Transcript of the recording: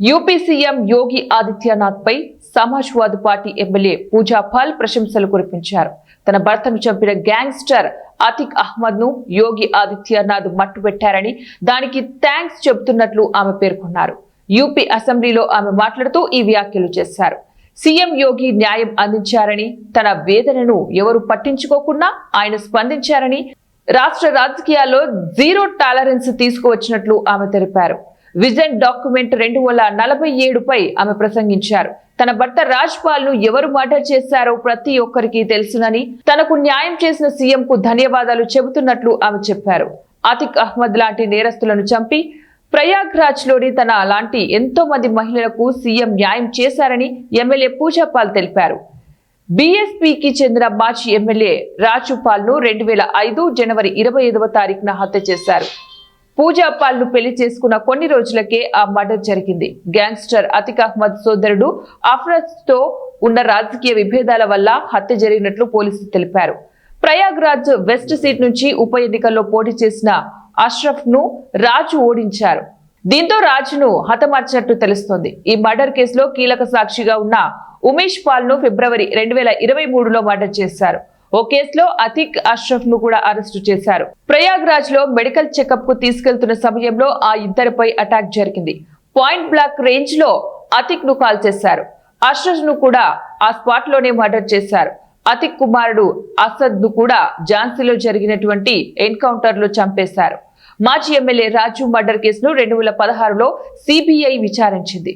UP CM Yogi Adityanath పై Samajwadi party MLA పూజా Paul ప్రశంసలు కురిపించారు. తన భర్తను చంపిన గ్యాంగ్స్టర్ అతిక్ అహ్మద్ ను యోగి ఆదిత్యనాథ్ మట్టుబెట్టారని, దానికి థ్యాంక్స్ చెబుతున్నట్లు ఆమె పేర్కొన్నారు. యూపీ అసెంబ్లీలో ఆమె మాట్లాడుతూ ఈ వ్యాఖ్యలు చేశారు. సీఎం యోగి న్యాయం అందించారని, తన వేదనను ఎవరు పట్టించుకోకుండా ఆయన స్పందించారని, రాష్ట్ర రాజకీయాల్లో జీరో టాలరెన్స్ తీసుకువచ్చినట్లు ఆమె తెలిపారు. విజన్ డాక్యుమెంట్ 2047 పై ఆమె ప్రసంగించారు. తన భర్త రాజ్పాల్ ను ఎవరు మర్డర్ చేశారో ప్రతి ఒక్కరికి తెలుసునని, తనకు న్యాయం చేసిన సీఎం కు ధన్యవాదాలు చెబుతున్నట్లు ఆమె చెప్పారు. అతిక్ అహ్మద్ లాంటి నేరస్తులను చంపి ప్రయాగ్రాజ్ లోని తన లాంటి ఎంతో మంది మహిళలకు సీఎం న్యాయం చేశారని ఎమ్మెల్యే పూజా పాల్ తెలిపారు. బీఎస్పీకి చెందిన మాజీ ఎమ్మెల్యే రాజుపాల్ ను 2005 జనవరి 25వ తారీఖున హత్య చేశారు. పూజా పాల్ ను పెళ్లి చేసుకున్న కొన్ని రోజులకే ఆ మర్డర్ జరిగింది. గ్యాంగ్స్టర్ అతిక్ అహ్మద్ సోదరుడు అఫ్రజ్ తో ఉన్న రాజకీయ విభేదాల వల్ల హత్య జరిగినట్లు పోలీసులు తెలిపారు. ప్రయాగ్రాజ్ వెస్ట్ సీట్ నుంచి ఉప ఎన్నికల్లో పోటీ చేసిన అష్రఫ్ ను రాజు ఓడించారు. దీంతో రాజును హతమార్చినట్టు తెలుస్తోంది. ఈ మర్డర్ కేసులో కీలక సాక్షిగా ఉన్న ఉమేష్ పాల్ ను ఫిబ్రవరి 2023లో మర్డర్ చేశారు. ఓ కేసులో అతిక్ అష్రఫ్ ను కూడా అరెస్టు చేశారు. ప్రయాగ్రాజ్ లో మెడికల్ చెకప్ కు తీసుకెళ్తున్న సమయంలో ఆ ఇద్దరిపై అటాక్ జరిగింది. పాయింట్ బ్లాక్ రేంజ్ లో అతిక్ ను కాల్ చేశారు. అష్రఫ్ ను కూడా ఆ స్పాట్ లోనే మర్డర్ చేశారు. అతిక్ కుమారుడు అసద్ ను కూడా ఝాన్సీలో జరిగినటువంటి ఎన్కౌంటర్ లో చంపేశారు. మాజీ ఎమ్మెల్యే రాజు మర్డర్ కేసును 2016లో సిబిఐ విచారించింది.